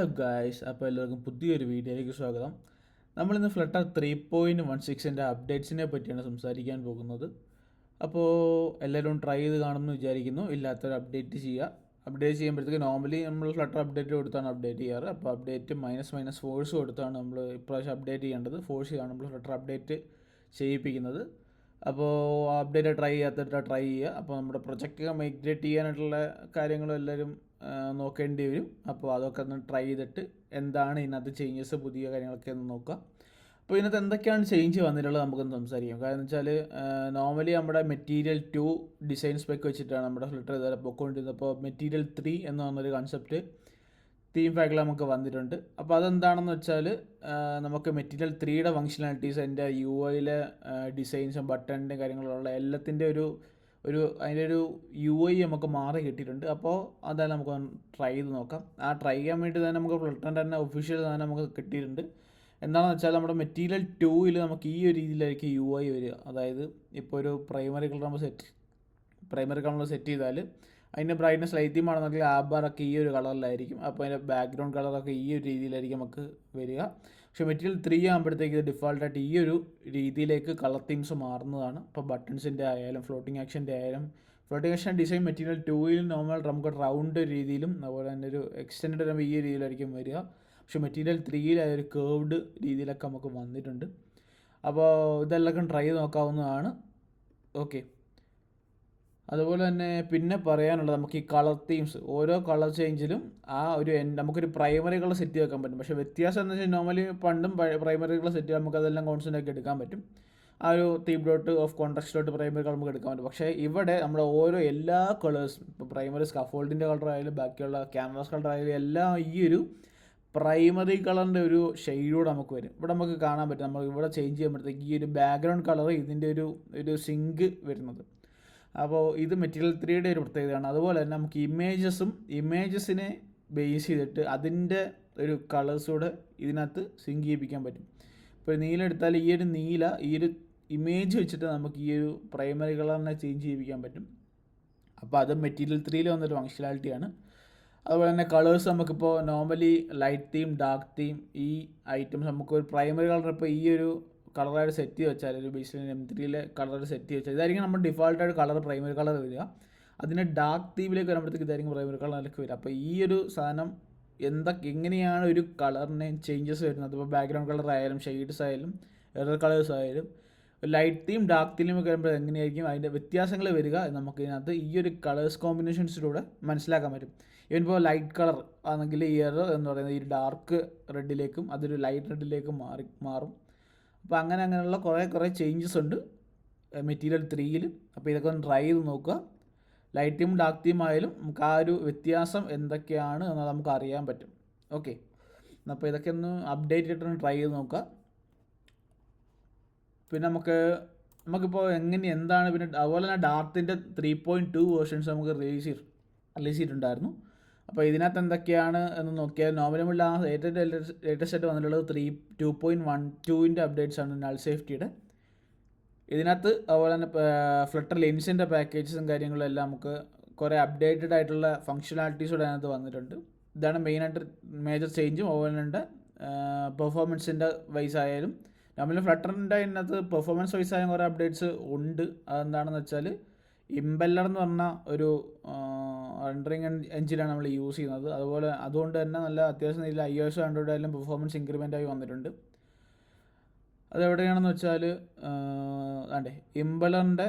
Hello guys, അപ്പോൾ എല്ലാവർക്കും പുതിയൊരു വീഡിയോയിലേക്ക് സ്വാഗതം. നമ്മളിന്ന് ഫ്ലട്ടർ 3.16ൻ്റെ അപ്ഡേറ്റ്സിനെ പറ്റിയാണ് സംസാരിക്കാൻ പോകുന്നത്. അപ്പോൾ എല്ലാവരും ട്രൈ ചെയ്ത് കാണുമെന്ന് വിചാരിക്കുന്നു. ഇല്ലാത്തൊരു അപ്ഡേറ്റ് ചെയ്യുക. അപ്ഡേറ്റ് ചെയ്യുമ്പോഴത്തേക്ക് നോർമലി നമ്മൾ ഫ്ലട്ടർ അപ്ഡേറ്റ് കൊടുത്താണ് അപ്ഡേറ്റ് ചെയ്യാറ്. അപ്പോൾ അപ്ഡേറ്റ് മൈനസ് ഫോഴ്സ് കൊടുത്താണ് നമ്മൾ ഇപ്രാവശ്യം അപ്ഡേറ്റ് ചെയ്യേണ്ടത്. ഫോഴ്സ് ചെയ്യാണ് നമ്മൾ ഫ്ലട്ടർ അപ്ഡേറ്റ് ചെയ്യിപ്പിക്കുന്നത്. അപ്പോൾ അപ്ഡേറ്റ് ട്രൈ ചെയ്യാത്തിട്ട് ട്രൈ ചെയ്യുക. അപ്പോൾ നമ്മുടെ പ്രൊജക്റ്റ് മൈഗ്രേറ്റ് ചെയ്യാനായിട്ടുള്ള കാര്യങ്ങളും എല്ലാവരും നോക്കേണ്ടി വരും. അപ്പോൾ അതൊക്കെ ഒന്ന് ട്രൈ ചെയ്തിട്ട് എന്താണ് ഇതിനകത്ത് ചേഞ്ചസ്, പുതിയ കാര്യങ്ങളൊക്കെ ഒന്ന് നോക്കുക. അപ്പോൾ ഇതിനകത്ത് എന്തൊക്കെയാണ് ചേഞ്ച് വന്നിട്ടുള്ളത് നമുക്കൊന്ന് സംസാരിക്കാം. കാരണം വെച്ചാൽ നോർമലി നമ്മുടെ മെറ്റീരിയൽ 2 ഡിസൈൻ സ്പെക്ക് വെച്ചിട്ടാണ് നമ്മുടെ ഫ്ലിട്ടർ ഇതുവരെ പൊയ്ക്കൊണ്ടിരുന്നത്. അപ്പോൾ മെറ്റീരിയൽ 3 എന്ന് പറഞ്ഞൊരു കൺസെപ്റ്റ് തീം ഫാക്കിൽ നമുക്ക് വന്നിട്ടുണ്ട്. അപ്പോൾ അതെന്താണെന്ന് വെച്ചാൽ നമുക്ക് മെറ്റീരിയൽ 3യുടെ ഫങ്ഷനാലിറ്റീസ്, എൻ്റെ യു ഐയിലെ ഡിസൈൻസും ബട്ടണിൻ്റെ കാര്യങ്ങളുള്ള എല്ലാത്തിൻ്റെ അതിൻ്റെ ഒരു യു ഐ നമുക്ക് മാറി കിട്ടിയിട്ടുണ്ട്. അപ്പോൾ അതായത് നമുക്ക് ട്രൈ ചെയ്ത് നോക്കാം. ആ ട്രൈ ചെയ്യാൻ വേണ്ടി തന്നെ നമുക്ക് ഫ്ലിട്ടറിൻ്റെ തന്നെ ഒഫീഷ്യൽ തന്നെ നമുക്ക് കിട്ടിയിട്ടുണ്ട്. എന്താണെന്ന് വെച്ചാൽ നമ്മുടെ മെറ്റീരിയൽ 2ൽ നമുക്ക് ഈ ഒരു രീതിയിലായിരിക്കും യു ഐ വരിക. അതായത് ഇപ്പോൾ ഒരു പ്രൈമറി കളർ നമ്മൾ സെറ്റ് ചെയ്താൽ അതിൻ്റെ ബ്രൈറ്റ്നസ് ലൈറ്റ് ആണെന്നെങ്കിൽ ആ ബാറൊക്കെ ഈ ഒരു കളറിലായിരിക്കും. അപ്പോൾ അതിൻ്റെ ബാക്ക്ഗ്രൗണ്ട് കളറൊക്കെ ഈ ഒരു രീതിയിലായിരിക്കും നമുക്ക് വരിക. പക്ഷേ മെറ്റീരിയൽ 3 ആകുമ്പോഴത്തേക്ക് ഇത് ഡിഫോൾട്ടായിട്ട് ഈ ഒരു രീതിയിലേക്ക് കളർ തീംസ് മാറുന്നതാണ്. ഇപ്പോൾ ബട്ടൺസിൻ്റെ ആയാലും ഫ്ലോട്ടിംഗ് ആക്ഷൻ ഡിസൈൻ മെറ്റീരിയൽ 2ൽ നോർമൽ നമുക്ക് റൗണ്ട് രീതിയിലും അതുപോലെ തന്നെ ഒരു എക്സ്റ്റെൻഡ് വരുമ്പോൾ ഈ രീതിയിലായിരിക്കും വരിക. പക്ഷേ മെറ്റീരിയൽ 3ൽ ഒരു കേർവ്ഡ് രീതിയിലൊക്കെ നമുക്ക് വന്നിട്ടുണ്ട്. അപ്പോൾ ഇതെല്ലാം ട്രൈ ചെയ്ത് നോക്കാവുന്നതാണ്. ഓക്കെ, അതുപോലെ തന്നെ പിന്നെ പറയാനുള്ളത് നമുക്ക് ഈ കളർ തീംസ്, ഓരോ കളർ ചേഞ്ചിലും നമുക്കൊരു പ്രൈമറി കളർ സെറ്റ് വെക്കാൻ പറ്റും. പക്ഷേ വ്യത്യാസം എന്ന് വെച്ചാൽ നോർമലി പണ്ടും പ്രൈമറി കളർ സെറ്റ് ചെയ്യാൻ നമുക്കതെല്ലാം കോൺസ്റ്റൻ്റ് ആക്കി എടുക്കാൻ പറ്റും. ആ ഒരു theme dot of context primary colour നമുക്ക് എടുക്കാൻ പറ്റും. പക്ഷേ ഇവിടെ നമ്മുടെ എല്ലാ കളേഴ്സും, ഇപ്പോൾ പ്രൈമറി സ്കഫോൾഡിൻ്റെ കളർ ആയാലും ബാക്കിയുള്ള ക്യാൻവാസ് കളർ ആയാലും എല്ലാം ഈ ഒരു പ്രൈമറി കളറിൻ്റെ ഒരു ഷെയ്ഡോട് നമുക്ക് വരും. ഇവിടെ നമുക്ക് കാണാൻ പറ്റും. നമ്മൾ ഇവിടെ ചേഞ്ച് ചെയ്യുമ്പോഴത്തേക്ക് ഈ ഒരു ബാക്ക്ഗ്രൗണ്ട് കളർ ഇതിൻ്റെ ഒരു സിങ്ക് വരുന്നത്. അപ്പോൾ ഇത് മെറ്റീരിയൽ 3യുടെ ഒരു പ്രത്യേകതയാണ്. അതുപോലെ തന്നെ നമുക്ക് ഇമേജസിനെ ബേസ് ചെയ്തിട്ട് അതിൻ്റെ ഒരു കളേഴ്സൂടെ ഇതിനകത്ത് സിങ്ക് ചെയ്യിപ്പിക്കാൻ പറ്റും. ഇപ്പോൾ നീല എടുത്താൽ ഈ ഒരു ഇമേജ് വെച്ചിട്ട് നമുക്ക് ഈ ഒരു പ്രൈമറി കളറിനെ ചേഞ്ച് ചെയ്യിപ്പിക്കാൻ പറ്റും. അപ്പോൾ അത് മെറ്റീരിയൽ 3യിൽ വന്നൊരു ഫങ്ഷനാലിറ്റിയാണ്. അതുപോലെ തന്നെ കളേഴ്സ് നമുക്കിപ്പോൾ normally light theme, dark theme, ഈ ഐറ്റംസ് നമുക്ക് ഒരു പ്രൈമറി കളർ ഇപ്പോൾ ഈ ഒരു കളറായിട്ട് സെറ്റ് ചെയ്ത് വെച്ചാൽ, ഒരു ബേസിൽ M3യിലെ കളർ സെറ്റ് ചെയ്ത് വെച്ചാൽ ഇതായിരിക്കും നമ്മൾ ഡിഫോൾട്ടായിട്ട് പ്രൈമറി കളർ വരിക. അതിന് ഡാർക്ക് തീമിലേക്ക് വരുമ്പോഴത്തേക്ക് ഇതായിരിക്കും പ്രൈമറി കളറിലേക്ക് വരിക. അപ്പോൾ ഈ ഒരു സാധനം എങ്ങനെയാണ് ഒരു കളറിന് ചേഞ്ചസ് വരുന്നത്, ഇപ്പോൾ ബാക്ക്ഗ്രൗണ്ട് കളർ ആയാലും ഷെയ്ഡ്സ് ആയാലും എറർ കളേഴ്സ് ആയാലും ലൈറ്റ് തീം ഡാർക്ക് തീമിലേക്ക് വരുമ്പോൾ എങ്ങനെയായിരിക്കും അതിൻ്റെ വ്യത്യാസങ്ങൾ വരിക നമുക്ക് ഇതിനകത്ത് ഈ ഒരു കളേഴ്സ് കോമ്പിനേഷൻസിലൂടെ മനസ്സിലാക്കാൻ പറ്റും. ഈവൻ ഇപ്പോൾ ലൈറ്റ് കളർ ആണെങ്കിൽ ഈ എറർ എന്ന് പറയുന്നത് ഈ ഡാർക്ക് റെഡിലേക്കും അതൊരു ലൈറ്റ് റെഡിലേക്കും മാറും. അപ്പോൾ അങ്ങനെയുള്ള കുറേ ചേഞ്ചസ് ഉണ്ട് മെറ്റീരിയൽ 3ൽ. അപ്പോൾ ഇതൊക്കെ ഒന്ന് ട്രൈ ചെയ്ത് നോക്കുക. ലൈറ്റ് തീം ഡാർക്ക് തീം ആയാലും നമുക്ക് ആ ഒരു വ്യത്യാസം എന്തൊക്കെയാണ് എന്ന് നമുക്ക് അറിയാൻ പറ്റും. ഓക്കെ, അപ്പോൾ ഇതൊക്കെ ഒന്ന് അപ്ഡേറ്റ് ചെയ്തിട്ടൊന്ന് ട്രൈ ചെയ്ത് നോക്കുക. പിന്നെ നമുക്കിപ്പോൾ എന്താണ് പിന്നെ അതുപോലെ തന്നെ ഡാർത്തിൻ്റെ 3.2 വേർഷൻസ് നമുക്ക് റിലീസ് ചെയ്തിട്ടുണ്ടായിരുന്നു. അപ്പോൾ ഇതിനകത്ത് എന്തൊക്കെയാണ് എന്ന് നോക്കിയാൽ നോർമലിയുള്ള ആ ലേറ്റസ്റ്റ് ആയിട്ട് വന്നിട്ടുള്ളത് 2.12ൻ്റെ അപ്ഡേറ്റ്സ് ആണ് നൾ സേഫ്റ്റിയുടെ. ഇതിനകത്ത് അതുപോലെ തന്നെ ഫ്ലട്ടർ ലെൻസിൻ്റെ പാക്കേജസും കാര്യങ്ങളും എല്ലാം നമുക്ക് കുറേ അപ്ഡേറ്റഡ് ആയിട്ടുള്ള ഫങ്ഷനാലിറ്റീസോടെ അതിനകത്ത് വന്നിട്ടുണ്ട്. ഇതാണ് മെയിനായിട്ട് മേജർ ചേഞ്ചും. അതുപോലെ തന്നെ പെർഫോമൻസിൻ്റെ വൈസ് ആയാലും നമ്മൾ ഫ്ലട്ടറിൻ്റെ അതിനകത്ത് പെർഫോമൻസ് വൈസ് ആയ കുറേ അപ്ഡേറ്റ്സ് ഉണ്ട്. അതെന്താണെന്ന് വെച്ചാൽ ഇംപെല്ലർ എന്ന് പറഞ്ഞ ഒരു റെൻഡറിങ് എഞ്ചിനാണ് നമ്മൾ യൂസ് ചെയ്യുന്നത്. അതുകൊണ്ട് തന്നെ നല്ല അത്യാവശ്യം നല്ല iOS ആൻഡ്രോയിഡ് ആയാലും പെർഫോമൻസ് ഇൻക്രിമെൻ്റ് ആയി വന്നിട്ടുണ്ട്. അതെവിടെയാണെന്ന് വെച്ചാൽ ഇംപെല്ലറിൻ്റെ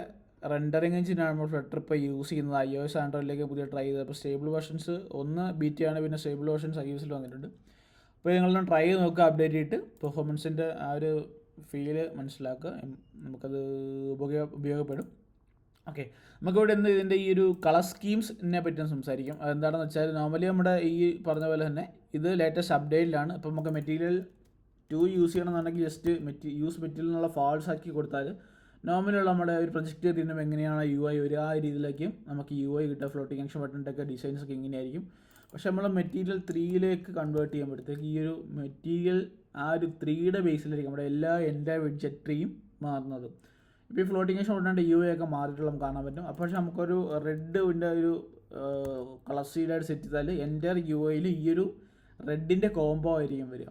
റെൻഡറിങ് എഞ്ചിനാണ് നമ്മൾ ഫ്ലട്ടർ ഇപ്പോൾ യൂസ് ചെയ്യുന്നത്. iOS ആൻഡ്രോയിഡിലേക്ക് പുതിയ ട്രൈ ചെയ്തത്. അപ്പോൾ സ്റ്റേബിൾ വേർഷൻസ് ഒന്ന് ബീറ്റയാണ്, പിന്നെ സ്റ്റേബിൾ വേർഷൻസ് iOSൽ വന്നിട്ടുണ്ട്. അപ്പോൾ നിങ്ങളൊന്ന് ട്രൈ ചെയ്ത് നോക്കുക, അപ്ഡേറ്റ് ചെയ്തിട്ട് പെർഫോമൻസിൻ്റെ ആ ഒരു ഫീല് മനസ്സിലാക്കുക. നമുക്കത് ഉപയോഗപ്പെടും. ഓക്കെ, നമുക്കിവിടെ ഇതിൻ്റെ ഈ ഒരു കളർ സ്കീംസിനെ പറ്റി സംസാരിക്കും. അതെന്താണെന്ന് വെച്ചാൽ നോർമലി നമ്മുടെ ഈ പറഞ്ഞ പോലെ തന്നെ ഇത് ലേറ്റസ്റ്റ് അപ്ഡേറ്റിലാണ്. ഇപ്പോൾ നമുക്ക് മെറ്റീരിയൽ 2 യൂസ് ചെയ്യണമെന്നുണ്ടെങ്കിൽ ജസ്റ്റ് മെറ്റീരിയൽ എന്നുള്ള ഫാൾസ് ആക്കി കൊടുത്താൽ നോർമലിയുള്ള നമ്മുടെ ഒരു പ്രൊജക്റ്റ് തീരുമ്പോൾ എങ്ങനെയാണ് യു ഐ വരിക, ആ രീതിയിലേക്കും നമുക്ക് യു ഐ കിട്ടുക. ഫ്ലോട്ടിംഗ് ആക്ഷൻ ബട്ടണിൻ്റെയൊക്കെ ഡിസൈൻസൊക്കെ ഇങ്ങനെയായിരിക്കും. പക്ഷെ നമ്മൾ മെറ്റീരിയൽ 3ലേക്ക് കൺവേർട്ട് ചെയ്യുമ്പോഴത്തേക്ക് ഈ ഒരു മെറ്റീരിയൽ ആ ഒരു 3യുടെ ബേസിലായിരിക്കും നമ്മുടെ എല്ലാ വിഡ്ജറ്റ് ട്രീയും മാറുന്നത്. ഇപ്പോൾ ഈ ഫ്ലോട്ടിംഗ് ആക്ഷൻ ബട്ടണിൻ്റെ യു ഐ ഒക്കെ മാറിയിട്ടുള്ള നമുക്ക് കാണാൻ പറ്റും. അപ്പോൾ പക്ഷേ നമുക്കൊരു റെഡിൻ്റെ ഒരു കളർ സീലായിട്ട് സെറ്റ് ചെയ്താൽ എൻ്റെ യു ഐയിൽ ഈ ഒരു റെഡിൻ്റെ കോംബോ ആയിരിക്കും വരിക.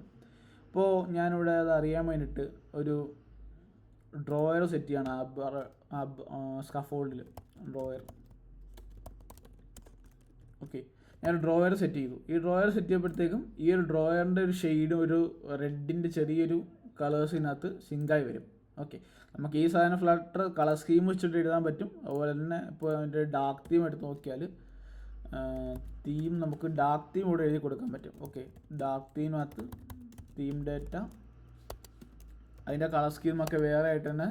അപ്പോൾ ഞാനിവിടെ അത് അറിയാൻ വേണ്ടിയിട്ട് ഒരു ഡ്രോയർ സെറ്റ് ചെയ്യണം സ്കഫോൾഡിൽ ഡ്രോയർ. ഓക്കെ, ഞാൻ ഡ്രോയർ സെറ്റ് ചെയ്തു. ഈ ഡ്രോയർ സെറ്റ് ചെയ്യുമ്പോഴത്തേക്കും ഈ ഒരു ഡ്രോയറിൻ്റെ ഒരു ഷെയ്ഡും ഒരു റെഡിൻ്റെ ചെറിയൊരു കളേഴ്സിനകത്ത് സിങ്കായി വരും. ഓക്കെ, നമുക്ക് ഈ സാധനം ഫ്ലട്ടർ കളർ സ്കീം വെച്ചിട്ട് എഴുതാൻ പറ്റും. അതുപോലെ തന്നെ ഇപ്പോൾ അതിൻ്റെ ഡാർക്ക് തീം എടുത്ത് നോക്കിയാൽ തീം നമുക്ക് ഡാർക്ക് തീം കൂടെ എഴുതി കൊടുക്കാൻ പറ്റും. ഓക്കെ, ഡാർക്ക് തീമിനകത്ത് തീം ഡേറ്റ അതിൻ്റെ കളർ സ്കീമൊക്കെ വേറെ ആയിട്ട് തന്നെ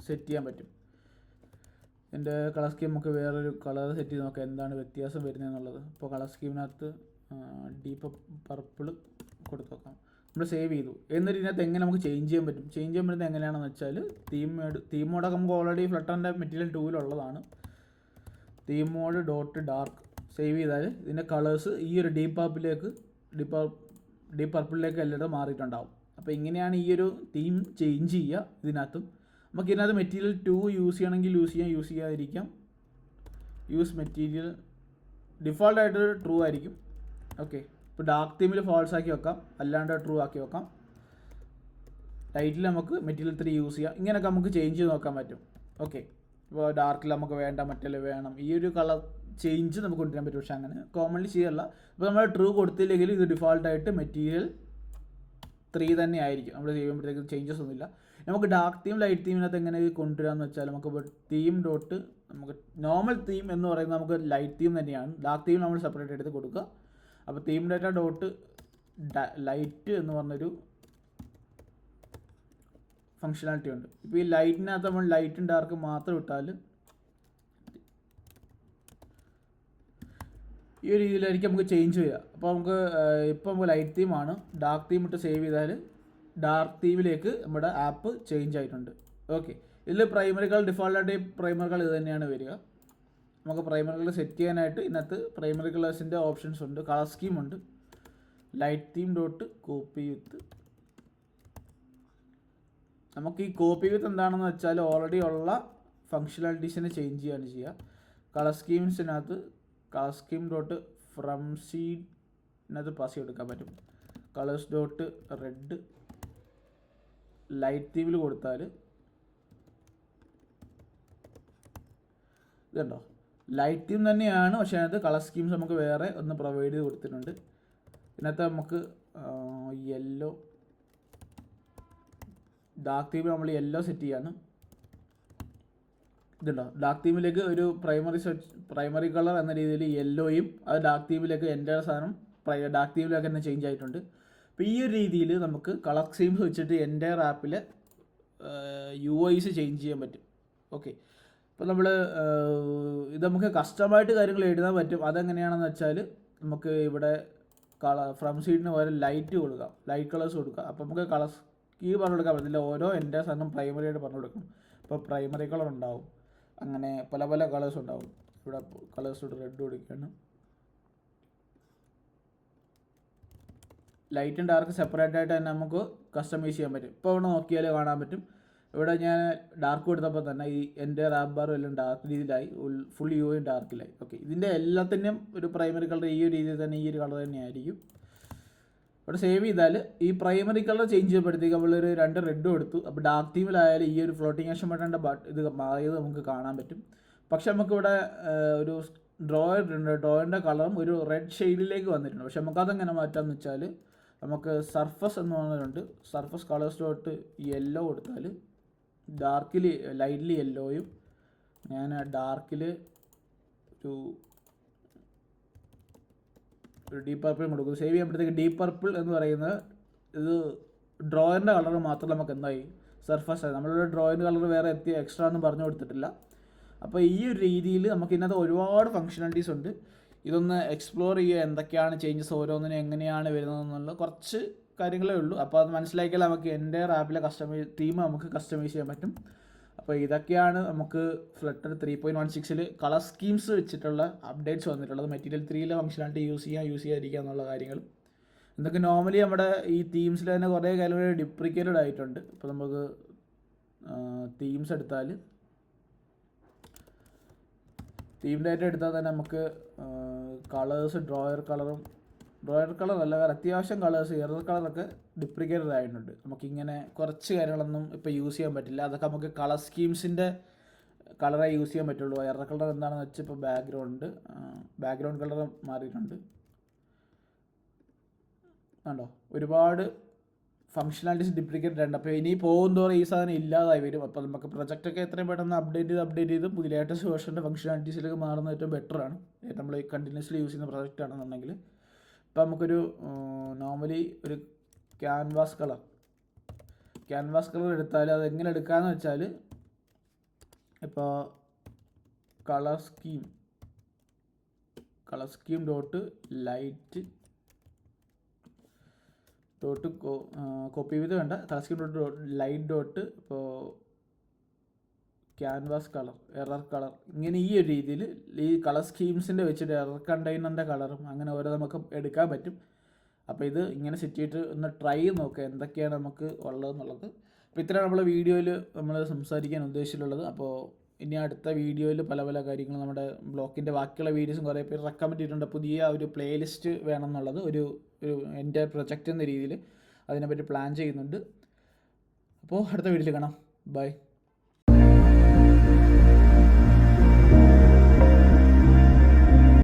സെറ്റ് ചെയ്യാൻ പറ്റും. എൻ്റെ കളർ സ്കീം നമുക്ക് വേറൊരു കളർ സെറ്റ് ചെയ്ത് നോക്കാം എന്താണ് വ്യത്യാസം വരുന്നതെന്നുള്ളത്. ഇപ്പോൾ കളർ സ്കീമിനകത്ത് ഡീപ്പ് പർപ്പിൾ കൊടുത്ത് നോക്കാം. നമ്മൾ സേവ് ചെയ്തു. എന്നിട്ട് ഇതിനകത്ത് എങ്ങനെ നമുക്ക് ചേഞ്ച് ചെയ്യാൻ പറ്റും? ചേഞ്ച് ചെയ്യാൻ പറ്റുന്നത് എങ്ങനെയാണെന്ന് വെച്ചാൽ തീം മോഡൊക്കെ നമുക്ക് ഓൾറെഡി ഫ്ലട്ടറിൻ്റെ മെറ്റീരിയൽ 2-ലുള്ളതാണ്. Theme mode dot dark save ചെയ്താൽ ഇതിൻ്റെ കളേഴ്സ് ഈ ഒരു ഡീപ്പ് പർപ്പിളിലേക്ക് എല്ലായിടത്തും മാറിയിട്ടുണ്ടാവും. അപ്പോൾ ഇങ്ങനെയാണ് ഈ ഒരു തീം ചേഞ്ച് ചെയ്യുക. ഇതിനകത്തും നമുക്ക് ഇതിനകത്ത് മെറ്റീരിയൽ 2 യൂസ് ചെയ്യണമെങ്കിൽ യൂസ് ചെയ്യാതിരിക്കാം. യൂസ് മെറ്റീരിയൽ ഡിഫോൾട്ടായിട്ട് ട്രൂ ആയിരിക്കും. ഓക്കെ, ഇപ്പോൾ ഡാർക്ക് തീമിൽ ഫാൾസ് ആക്കി വെക്കാം, അല്ലാണ്ട് ട്രൂ ആക്കി വെക്കാം. ലൈറ്റിൽ നമുക്ക് മെറ്റീരിയൽ 3 യൂസ് ചെയ്യാം. ഇങ്ങനെയൊക്കെ നമുക്ക് ചേഞ്ച് ചെയ്ത് നോക്കാൻ പറ്റും. ഓക്കെ, ഇപ്പോൾ ഡാർക്കിൽ നമുക്ക് വേണ്ട, മറ്റേ വേണം, ഈ ഒരു കളർ ചേഞ്ച് നമുക്ക് കൊണ്ടുവരാൻ പറ്റും. പക്ഷേ അങ്ങനെ കോമൺലി ചെയ്യല്ല. ഇപ്പോൾ നമ്മൾ ട്രൂ കൊടുത്തില്ലെങ്കിൽ ഇത് ഡിഫോൾട്ടായിട്ട് മെറ്റീരിയൽ 3 തന്നെ ആയിരിക്കും. നമ്മൾ ചെയ്യുമ്പോഴത്തേക്ക് ചേഞ്ചസ് ഒന്നുമില്ല. നമുക്ക് ഡാർക്ക് തീം ലൈറ്റ് തീമിനകത്ത് എങ്ങനെ കൊണ്ടുവരാമെന്ന് വെച്ചാൽ നമുക്ക് തീം ഡോട്ട് നമുക്ക് നോർമൽ തീം എന്ന് പറയുന്നത് നമുക്ക് ലൈറ്റ് തീം തന്നെയാണ്. ഡാർക്ക് തീം നമ്മൾ സെപ്പറേറ്റ് എടുത്ത് കൊടുക്കുക. അപ്പോൾ തീം ഡേറ്റ ഡോട്ട് ലൈറ്റ് എന്ന് പറഞ്ഞൊരു ഫങ്ഷനാലിറ്റി ഉണ്ട്. ഇപ്പോൾ ഈ ലൈറ്റിനകത്ത് നമ്മൾ ലൈറ്റും ഡാർക്കും മാത്രം ഇട്ടാൽ ഈ ഒരു രീതിയിലായിരിക്കും നമുക്ക് ചേഞ്ച് ചെയ്യുക. അപ്പോൾ നമുക്ക് ലൈറ്റ് തീമാണ്. ഡാർക്ക് തീം ഇട്ട് സേവ് ചെയ്താൽ ഡാർക്ക് തീമിലേക്ക് നമ്മുടെ ആപ്പ് ചേഞ്ച് ആയിട്ടുണ്ട്. ഓക്കെ, ഇതിൽ പ്രൈമറികൾ ഡിഫോൾട്ടായിട്ട് പ്രൈമറികൾ ഇത് തന്നെയാണ് വരിക. നമുക്ക് പ്രൈമറികൾ സെറ്റ് ചെയ്യാനായിട്ട് ഇതിനകത്ത് പ്രൈമറി കളേഴ്സിൻ്റെ ഓപ്ഷൻസ് ഉണ്ട്, കളർ സ്കീം ഉണ്ട്. ലൈറ്റ് തീം ഡോട്ട് കോപ്പി വിത്ത് നമുക്ക് ഈ കോപ്പി വിത്ത് എന്താണെന്ന് വെച്ചാൽ ഓൾറെഡി ഉള്ള ഫങ്ഷനാലിറ്റീസിനെ ചേഞ്ച് ചെയ്യാണ് ചെയ്യുക. കളർ സ്കീംസിനകത്ത് കളർ സ്കീം ഡോട്ട് ഫ്രം സീഡിനകത്ത് പാസ് ചെയ്തെടുക്കാൻ പറ്റും. കളേഴ്സ് ഡോട്ട് റെഡ് ലൈറ്റ് തീമിൽ കൊടുത്താൽ ഇതുണ്ടോ, ലൈറ്റ് തീം തന്നെയാണ്. പക്ഷേ അതിനകത്ത് കളർ സ്കീംസ് നമുക്ക് വേറെ ഒന്ന് പ്രൊവൈഡ് ചെയ്ത് കൊടുത്തിട്ടുണ്ട്. ഇതിനകത്ത് നമുക്ക് യെല്ലോ ഡാർക്ക് തീമിൽ നമ്മൾ യെല്ലോ സെറ്റ് ചെയ്യാണ്. ഇതുണ്ടോ, ഡാർക്ക് തീമിലേക്ക് ഒരു പ്രൈമറി കളർ എന്ന രീതിയിൽ യെല്ലോയും അത് ഡാർക്ക് തീമിലേക്ക് എൻ്റെ സാധനം ഡാർക്ക് തീമിലേക്ക് തന്നെ ചേഞ്ച് ആയിട്ടുണ്ട്. അപ്പോൾ ഈ ഒരു രീതിയിൽ നമുക്ക് കളർ സ്കീംസ് വെച്ചിട്ട് എൻ്റെ ആപ്പിലെ UIs ചേഞ്ച് ചെയ്യാൻ പറ്റും. ഓക്കെ, അപ്പോൾ നമ്മൾ ഇത് നമുക്ക് കസ്റ്റമായിട്ട് കാര്യങ്ങൾ എഴുതാൻ പറ്റും. അതെങ്ങനെയാണെന്ന് വെച്ചാൽ നമുക്ക് ഇവിടെ ഫ്രം സീഡിന് പകരം ലൈറ്റ് കൊടുക്കാം, ലൈറ്റ് കളേഴ്സ് കൊടുക്കാം. അപ്പോൾ നമുക്ക് കളർ സ്കീം പറഞ്ഞു കൊടുക്കാൻ പറ്റില്ല. ഓരോ എൻ്റെ സാധനം പ്രൈമറിയായിട്ട് പറഞ്ഞു കൊടുക്കണം. ഇപ്പോൾ പ്രൈമറി കളർ ഉണ്ടാവും, അങ്ങനെ പല പല കളേഴ്സ് ഉണ്ടാവും. ഇവിടെ കളേഴ്സ് റെഡ് കൊടുക്കുകയാണ്. ലൈറ്റും ഡാർക്ക് സെപ്പറേറ്റ് ആയിട്ട് തന്നെ നമുക്ക് കസ്റ്റമൈസ് ചെയ്യാൻ പറ്റും. ഇപ്പോൾ ഇവിടെ നോക്കിയാൽ കാണാൻ പറ്റും. ഇവിടെ ഞാൻ ഡാർക്ക് കൊടുത്തപ്പോൾ തന്നെ ഈ എൻ്റെ റാപ്പ് ബാറും എല്ലാം ഡാർക്ക് രീതിയിലായി, ഫുൾ യുയും ഡാർക്കിലായി. ഓക്കെ, ഇതിൻ്റെ എല്ലാത്തിൻ്റെയും ഒരു പ്രൈമറി കളർ ഈ ഒരു രീതിയിൽ തന്നെ, ഈ ഒരു കളർ തന്നെയായിരിക്കും. ഇവിടെ സേവ് ചെയ്താൽ ഈ പ്രൈമറി കളർ ചേഞ്ച് ചെയ്യുമ്പോഴത്തേക്ക് നമ്മളൊരു 2 റെഡ് കൊടുത്തു. അപ്പോൾ ഡാർക്ക് തീമിലായാലും ഈ ഒരു ഫ്ലോട്ടിംഗ് ആക്ഷൻ ബട്ടൻ്റെ ഇത് മാറിയത് നമുക്ക് കാണാൻ പറ്റും. പക്ഷെ നമുക്കിവിടെ ഒരു ഡ്രോയറിൻ്റെ കളറും ഒരു റെഡ് ഷെയ്ഡിലേക്ക് വന്നിട്ടുണ്ട്. പക്ഷെ നമുക്കതെങ്ങനെ മാറ്റാമെന്ന് വെച്ചാൽ നമുക്ക് സർഫസ് എന്ന് പറഞ്ഞിട്ടുണ്ട്. സർഫസ് കളേഴ്സ് ഡോട്ട് യെല്ലോ കൊടുത്താൽ ഡാർക്കിൽ ലൈറ്റ്ലി യെല്ലോയും ഞാൻ ഡാർക്കിൽ ഒരു ഡീപ്പ് പർപ്പിളും കൊടുക്കും. സേവ് ചെയ്യുമ്പോഴത്തേക്ക് ഡീപ്പ് പർപ്പിൾ എന്ന് പറയുന്നത് ഇത് ഡ്രോയിൻ്റെ കളർ മാത്രം നമുക്ക് എന്തായി സർഫസ് ആയി. നമ്മളുടെ ഡ്രോയിൻ്റെ കളർ വേറെ എക്സ്ട്രാ ഒന്നും പറഞ്ഞു കൊടുത്തിട്ടില്ല. അപ്പോൾ ഈ ഒരു രീതിയിൽ നമുക്ക് ഇതിനകത്ത് ഒരുപാട് ഫങ്ഷനാലിറ്റീസ് ഉണ്ട്. ഇതൊന്ന് എക്സ്പ്ലോർ ചെയ്യുക, എന്തൊക്കെയാണ് ചേഞ്ചസ്, ഓരോന്നിനും എങ്ങനെയാണ് വരുന്നതെന്നുള്ള കുറച്ച് കാര്യങ്ങളേ ഉള്ളൂ. അപ്പോൾ അത് മനസ്സിലാക്കിയാൽ നമുക്ക് എൻ്റെ ആപ്പിലെ തീം നമുക്ക് കസ്റ്റമൈസ് ചെയ്യാൻ പറ്റും. അപ്പോൾ ഇതൊക്കെയാണ് നമുക്ക് ഫ്ലട്ടർ 3.16 കളർ സ്കീംസ് വെച്ചിട്ടുള്ള അപ്ഡേറ്റ്സ് വന്നിട്ടുള്ളത്. മെറ്റീരിയൽ 3 ഫങ്ഷനാലിറ്റി യൂസ് ചെയ്യാതിരിക്കുക എന്നുള്ള കാര്യങ്ങൾ. എന്തൊക്കെ നോർമലി നമ്മുടെ ഈ തീംസിൽ തന്നെ കുറേ കാര്യങ്ങൾ ഡിപ്രിക്കേറ്റഡ് ആയിട്ടുണ്ട്. ഇപ്പോൾ നമുക്ക് തീംസ് എടുത്താൽ തീം ഡേറ്റ എടുത്താൽ തന്നെ നമുക്ക് കളേഴ്സ് ഡ്രോയർ കളറും ഡ്രോയർ കളർ അല്ല, വേറെ അത്യാവശ്യം കളേഴ്സ് എറർ കളറൊക്കെ ഡിപ്രിക്കേറ്റഡ് ആയിട്ടുണ്ട്. നമുക്കിങ്ങനെ കുറച്ച് കാര്യങ്ങളൊന്നും ഇപ്പോൾ യൂസ് ചെയ്യാൻ പറ്റില്ല. അതൊക്കെ നമുക്ക് കളർ സ്കീംസിൻ്റെ കളറേ യൂസ് ചെയ്യാൻ പറ്റുള്ളൂ. എറർ കളർ എന്താണെന്ന് വെച്ചാൽ ഇപ്പോൾ ബാക്ക്ഗ്രൗണ്ട് കളർ മാറിയിട്ടുണ്ട് കണ്ടോ. ഒരുപാട് ഫങ്ഷനാലിറ്റീസ് ഡിപ്ലിക്കേറ്റഡ് ഉണ്ട്. അപ്പോൾ ഇനി പോകുന്തോറും ഈ സാധനം ഇല്ലാതായി വരും. അപ്പോൾ നമുക്ക് പ്രൊജക്റ്റൊക്കെ എത്രയും പെട്ടെന്ന് അപ്ഡേറ്റ് ചെയ്ത് പുതിയ ലേറ്റസ്റ്റ് വേർഷൻ്റെ ഫങ്ഷനാലിറ്റീസിലേക്ക് മാറുന്നത് ഏറ്റവും ബെറ്ററാണ്. നമ്മൾ കണ്ടിന്യൂസ്ലി യൂസ് ചെയ്യുന്ന പ്രൊജക്റ്റ് ആണെന്നുണ്ടെങ്കിൽ. ഇപ്പോൾ നമുക്കൊരു നോർമലി ഒരു ക്യാൻവാസ് കളർ എടുത്താൽ അത് എങ്ങനെ എടുക്കാമെന്ന് വെച്ചാൽ, ഇപ്പോൾ colour scheme dot light copy ചെയ്ത് വേണ്ട, colour scheme dot light dot ഇപ്പോൾ ക്യാൻവാസ് കളർ, എറർ കളർ, ഇങ്ങനെ ഈ ഒരു രീതിയിൽ ഈ കളർ സ്കീംസിൻ്റെ വെച്ചിട്ട് എറർ കണ്ടെയ്നറിൻ്റെ കളറും അങ്ങനെ ഓരോ നമുക്ക് എടുക്കാൻ പറ്റും. അപ്പോൾ ഇത് ഇങ്ങനെ സെറ്റ് ചെയ്തിട്ട് ഒന്ന് ട്രൈ ചെയ്ത് നോക്കുക എന്തൊക്കെയാണ് നമുക്ക് ഉള്ളതെന്നുള്ളത്. അപ്പോൾ ഇത്രയാണ് നമ്മൾ വീഡിയോയിൽ നമ്മൾ സംസാരിക്കാൻ ഉദ്ദേശിച്ചിട്ടുള്ളത്. അപ്പോൾ ഇനി അടുത്ത വീഡിയോയിൽ പല പല കാര്യങ്ങളും നമ്മുടെ ബ്ലോക്കിൻ്റെ ബാക്കിയുള്ള വീഡിയോസും കുറേ പേര് റെക്കമെൻഡ് ചെയ്തിട്ടുണ്ട്. പുതിയ ഒരു പ്ലേലിസ്റ്റ് വേണം എന്നുള്ളത് ഒരു എൻ്റെ പ്രൊജക്റ്റ് എന്ന രീതിയിൽ അതിനെപ്പറ്റി പ്ലാൻ ചെയ്യുന്നുണ്ട്. അപ്പോൾ അടുത്ത വീഡിയോയിൽ കാണാം. ബൈ.